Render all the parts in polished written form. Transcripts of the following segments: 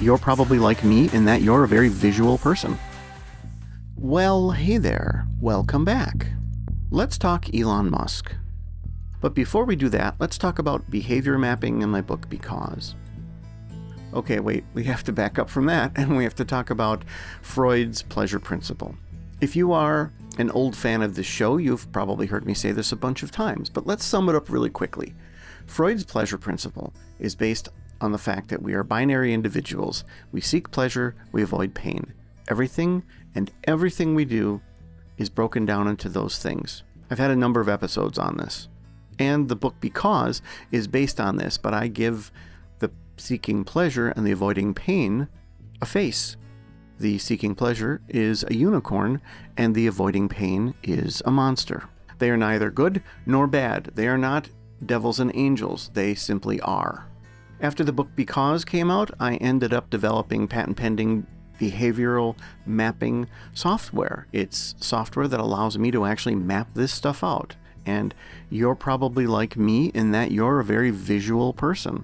You're probably like me in that you're a very visual person. Well, hey there. Welcome back. Let's talk Elon Musk. But before we do that, let's talk about behavior mapping in my book, Because. Okay, wait, we have to back up from that, and we have to talk about Freud's pleasure principle. If you are an old fan of this show, you've probably heard me say this a bunch of times, but let's sum it up really quickly. Freud's pleasure principle is based on the fact that we are binary individuals. We seek pleasure, we avoid pain. Everything we do is broken down into those things. I've had a number of episodes on this. And the book Because is based on this, but I give the seeking pleasure and the avoiding pain a face. The seeking pleasure is a unicorn, and the avoiding pain is a monster. They are neither good nor bad. They are not devils and angels. They simply are. After the book Because came out, I ended up developing patent-pending behavioral mapping software. It's software that allows me to actually map this stuff out. And you're probably like me in that you're a very visual person.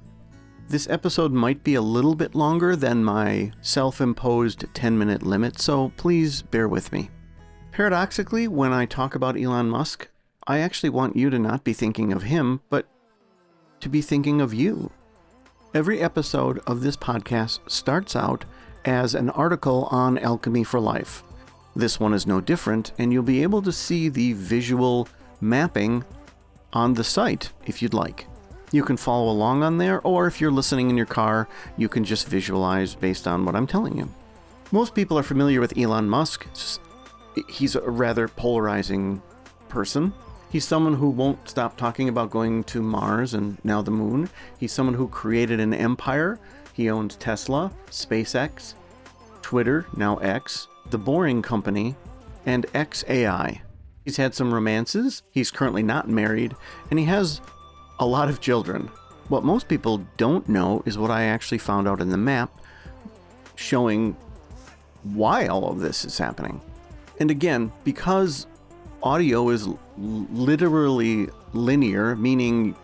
This episode might be a little bit longer than my self-imposed 10-minute limit, so please bear with me. Paradoxically, when I talk about Elon Musk, I actually want you to not be thinking of him, but to be thinking of you. Every episode of this podcast starts out as an article on Alchemy for Life. This one is no different, and you'll be able to see the visual mapping on the site if you'd like. You can follow along on there, or if you're listening in your car, you can just visualize based on what I'm telling you. Most people are familiar with Elon Musk. He's a rather polarizing person. He's someone who won't stop talking about going to Mars and now the moon. He's someone who created an empire. He owns Tesla, SpaceX, Twitter, now X, The Boring Company, and XAI. He's had some romances. He's currently not married, and he has a lot of children. What most people don't know is what I actually found out in the map showing why all of this is happening. And again, because audio is literally linear, meaning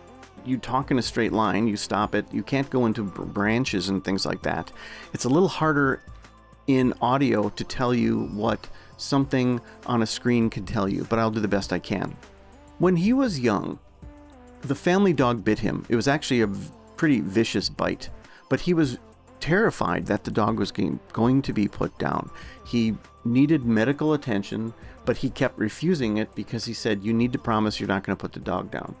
you talk in a straight line, you stop it, you can't go into branches and things like that. It's a little harder in audio to tell you what something on a screen can tell you, but I'll do the best I can. When he was young, the family dog bit him. It was actually a pretty vicious bite, but he was terrified that the dog was going to be put down. He needed medical attention, but he kept refusing it because he said, "You need to promise you're not going to put the dog down."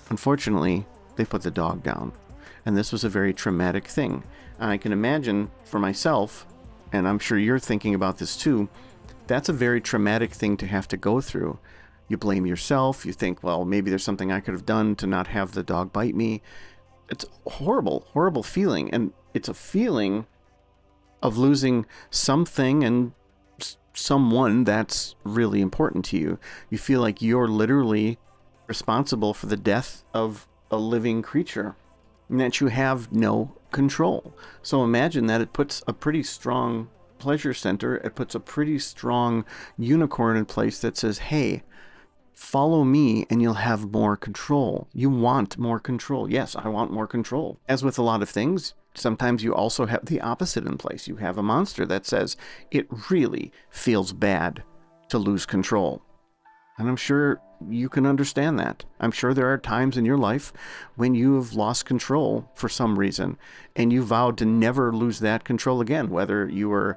Unfortunately, they put the dog down, and this was a very traumatic thing. And I can imagine for myself, and I'm sure you're thinking about this too, that's a very traumatic thing to have to go through. You blame yourself, you think, well, maybe there's something I could have done to not have the dog bite me. It's a horrible, horrible feeling, and it's a feeling of losing something and someone that's really important to you. You feel like you're literally responsible for the death of a living creature, and that you have no control. So imagine that it puts a pretty strong pleasure center, it puts a pretty strong unicorn in place that says, hey, follow me and you'll have more control. You want more control. Yes, I want more control. As with a lot of things, sometimes you also have the opposite in place. You have a monster that says it really feels bad to lose control. And I'm sure you can understand that. I'm sure there are times in your life when you have lost control for some reason, and you vowed to never lose that control again, whether you were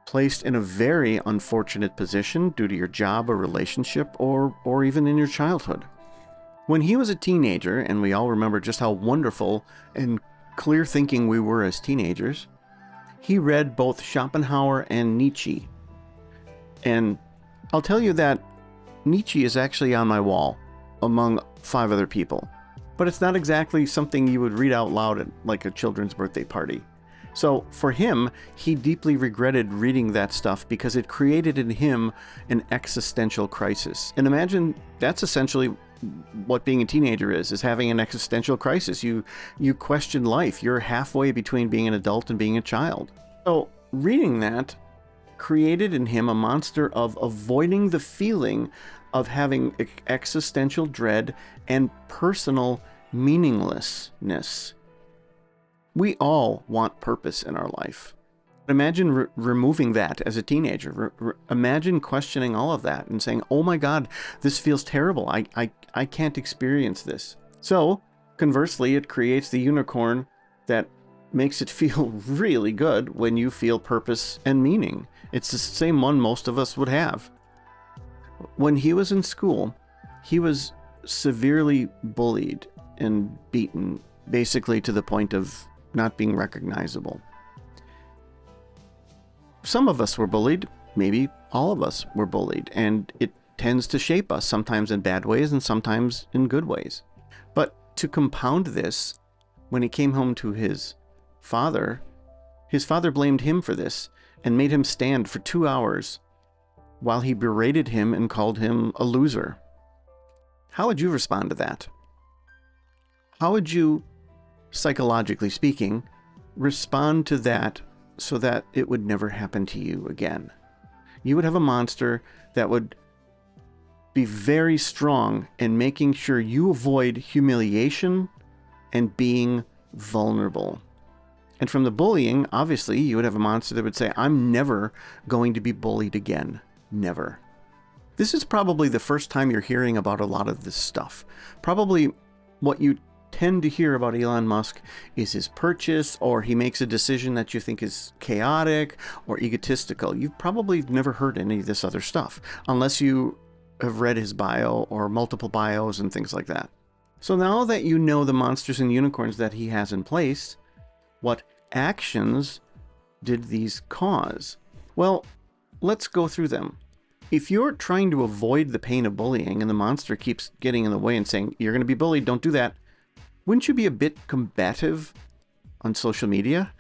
placed in a very unfortunate position due to your job or relationship, or even in your childhood. When he was a teenager, and we all remember just how wonderful and clear thinking we were as teenagers, he read both Shopenhauer and Nietzsche. And I'll tell you that Nichi is actually on my wall among 5 other people, but it's not exactly something you would read out loud at like a children's birthday party. So for him, he deeply regretted reading that stuff because it created in him an existential crisis. And imagine that's essentially what being a teenager is having an existential crisis. You question life. You're halfway between being an adult and being a child. So reading that created in him a monster of avoiding the feeling of having existential dread and personal meaninglessness. We all want purpose in our life. Imagine removing that as a teenager. Imagine questioning all of that and saying, oh my God, this feels terrible. I can't experience this. So conversely, it creates the unicorn that makes it feel really good when you feel purpose and meaning. It's the same one most of us would have. When he was in school, he was severely bullied and beaten, basically to the point of not being recognizable. Some of us were bullied, maybe all of us were bullied, and it tends to shape us, sometimes in bad ways and sometimes in good ways. But to compound this, when he came home to his father blamed him for this and made him stand for 2 hours while he berated him and called him a loser. How would you respond to that? How would you, psychologically speaking, respond to that so that it would never happen to you again? You would have a monster that would be very strong in making sure you avoid humiliation and being vulnerable. And from the bullying, obviously, you would have a monster that would say, I'm never going to be bullied again. Never. This is probably the first time you're hearing about a lot of this stuff. Probably what you tend to hear about Elon Musk is his purchase, or he makes a decision that you think is chaotic or egotistical. You've probably never heard any of this other stuff, unless you have read his bio or multiple bios and things like that. So now that you know the monsters and unicorns that he has in place, what actions did these cause? Well, let's go through them. If you're trying to avoid the pain of bullying and the monster keeps getting in the way and saying, you're going to be bullied, don't do that, wouldn't you be a bit combative on social media?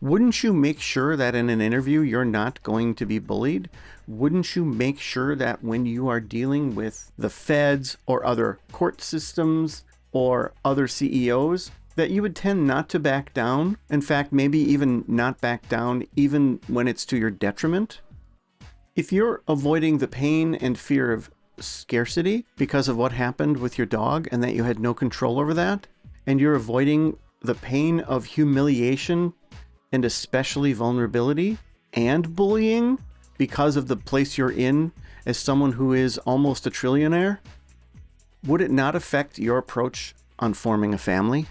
Wouldn't you make sure that in an interview you're not going to be bullied? Wouldn't you make sure that when you are dealing with the feds or other court systems or other CEOs, that you would tend not to back down? In fact, maybe even not back down even when it's to your detriment? If you're avoiding the pain and fear of scarcity because of what happened with your dog and that you had no control over that, and you're avoiding the pain of humiliation and especially vulnerability and bullying because of the place you're in as someone who is almost a trillionaire, would it not affect your approach on forming a family?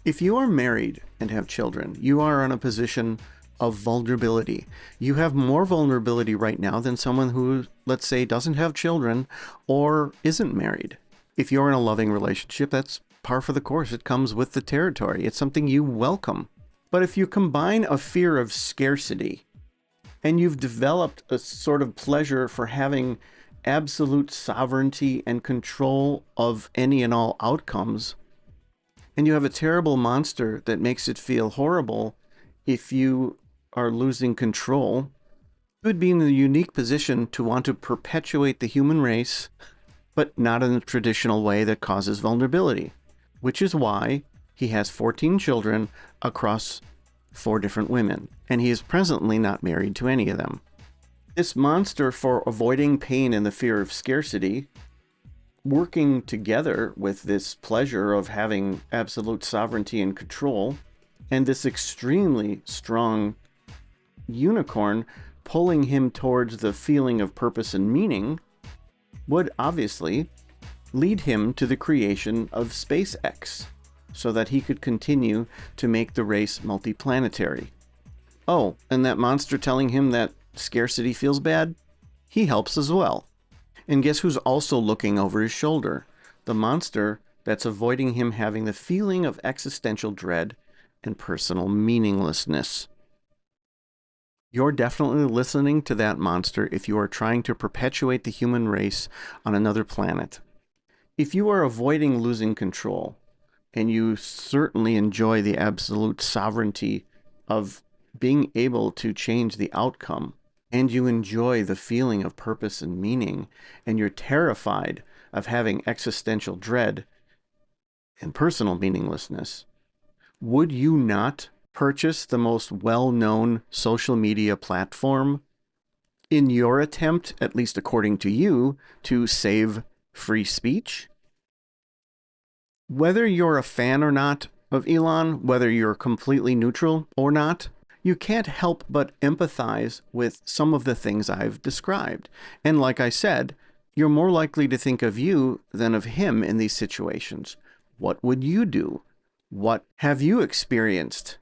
If you are married and have children, you are in a position of vulnerability. You have more vulnerability right now than someone who, let's say, doesn't have children or isn't married. If you're in a loving relationship, that's par for the course. It comes with the territory. It's something you welcome. But if you combine a fear of scarcity and you've developed a sort of pleasure for having absolute sovereignty and control of any and all outcomes, and you have a terrible monster that makes it feel horrible if you are losing control, you would be in the unique position to want to perpetuate the human race, but not in the traditional way that causes vulnerability, which is why he has 14 children across 4 different women, and he is presently not married to any of them. This monster for avoiding pain and the fear of scarcity, working together with this pleasure of having absolute sovereignty and control, and this extremely strong unicorn pulling him towards the feeling of purpose and meaning, would obviously lead him to the creation of SpaceX so that he could continue to make the race multiplanetary. Oh, and that monster telling him that scarcity feels bad? He helps as well. And guess who's also looking over his shoulder? The monster that's avoiding him having the feeling of existential dread and personal meaninglessness. You're definitely listening to that monster if you are trying to perpetuate the human race on another planet. If you are avoiding losing control, and you certainly enjoy the absolute sovereignty of being able to change the outcome, and you enjoy the feeling of purpose and meaning, and you're terrified of having existential dread and personal meaninglessness, would you not purchase the most well-known social media platform in your attempt, at least according to you, to save free speech? Whether you're a fan or not, of Elon, whether you're completely neutral or not, you can't help but empathize with some of the things I've described. And like I said, you're more likely to think of you than of him in these situations. What would you do? What have you experienced?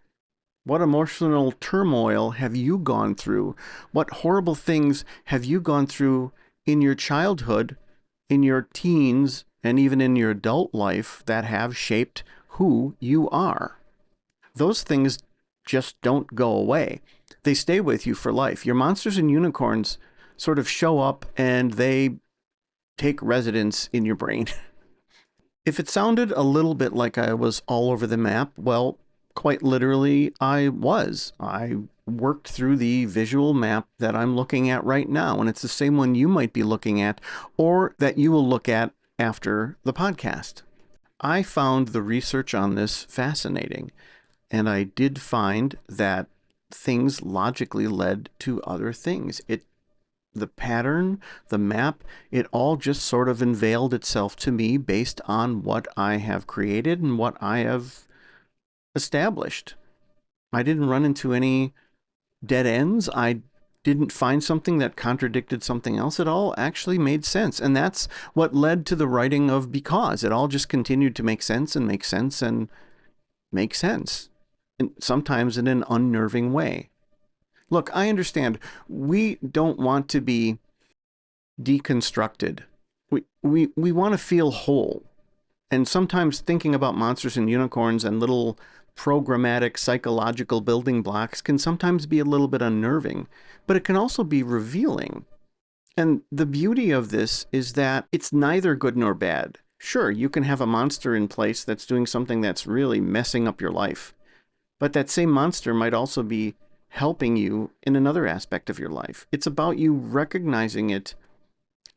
What emotional turmoil have you gone through? What horrible things have you gone through in your childhood, in your teens, and even in your adult life that have shaped who you are? Those things just don't go away. They stay with you for life. Your monsters and unicorns sort of show up and they take residence in your brain. If it sounded a little bit like I was all over the map, well, quite literally, I was. I worked through the visual map that I'm looking at right now, and it's the same one you might be looking at or that you will look at after the podcast. I found the research on this fascinating, and I did find that things logically led to other things. The pattern, the map, it all just sort of unveiled itself to me based on what I have created and what I have established. I didn't run into any dead ends. I didn't find something that contradicted something else. It all actually made sense. And that's what led to the writing of Because. It all just continued to make sense and make sense and make sense. And sometimes in an unnerving way. Look, I understand we don't want to be deconstructed. We want to feel whole. And sometimes thinking about monsters and unicorns and little programmatic psychological building blocks can sometimes be a little bit unnerving, but it can also be revealing. And the beauty of this is that it's neither good nor bad. Sure, you can have a monster in place that's doing something that's really messing up your life, but that same monster might also be helping you in another aspect of your life. It's about you recognizing it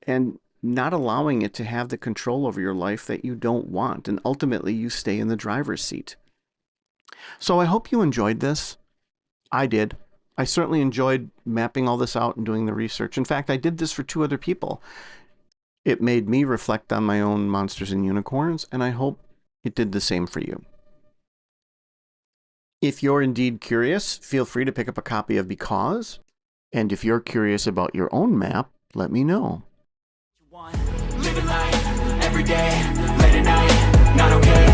and not allowing it to have the control over your life that you don't want, and ultimately you stay in the driver's seat. So I hope you enjoyed this. I did. I certainly enjoyed mapping all this out and doing the research. In fact, I did this for 2 other people. It made me reflect on my own monsters and unicorns, and I hope it did the same for you. If you're indeed curious, feel free to pick up a copy of Because. And if you're curious about your own map, let me know. Living life every day, late at night, not okay.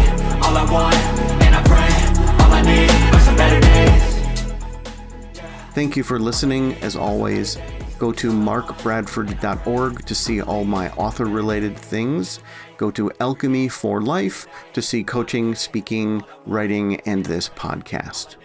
All I want, and I pray, all I need are some better days. Thank you for listening. As always, go to markbradford.org to see all my author-related things. Go to Alchemy for Life to see coaching, speaking, writing, and this podcast.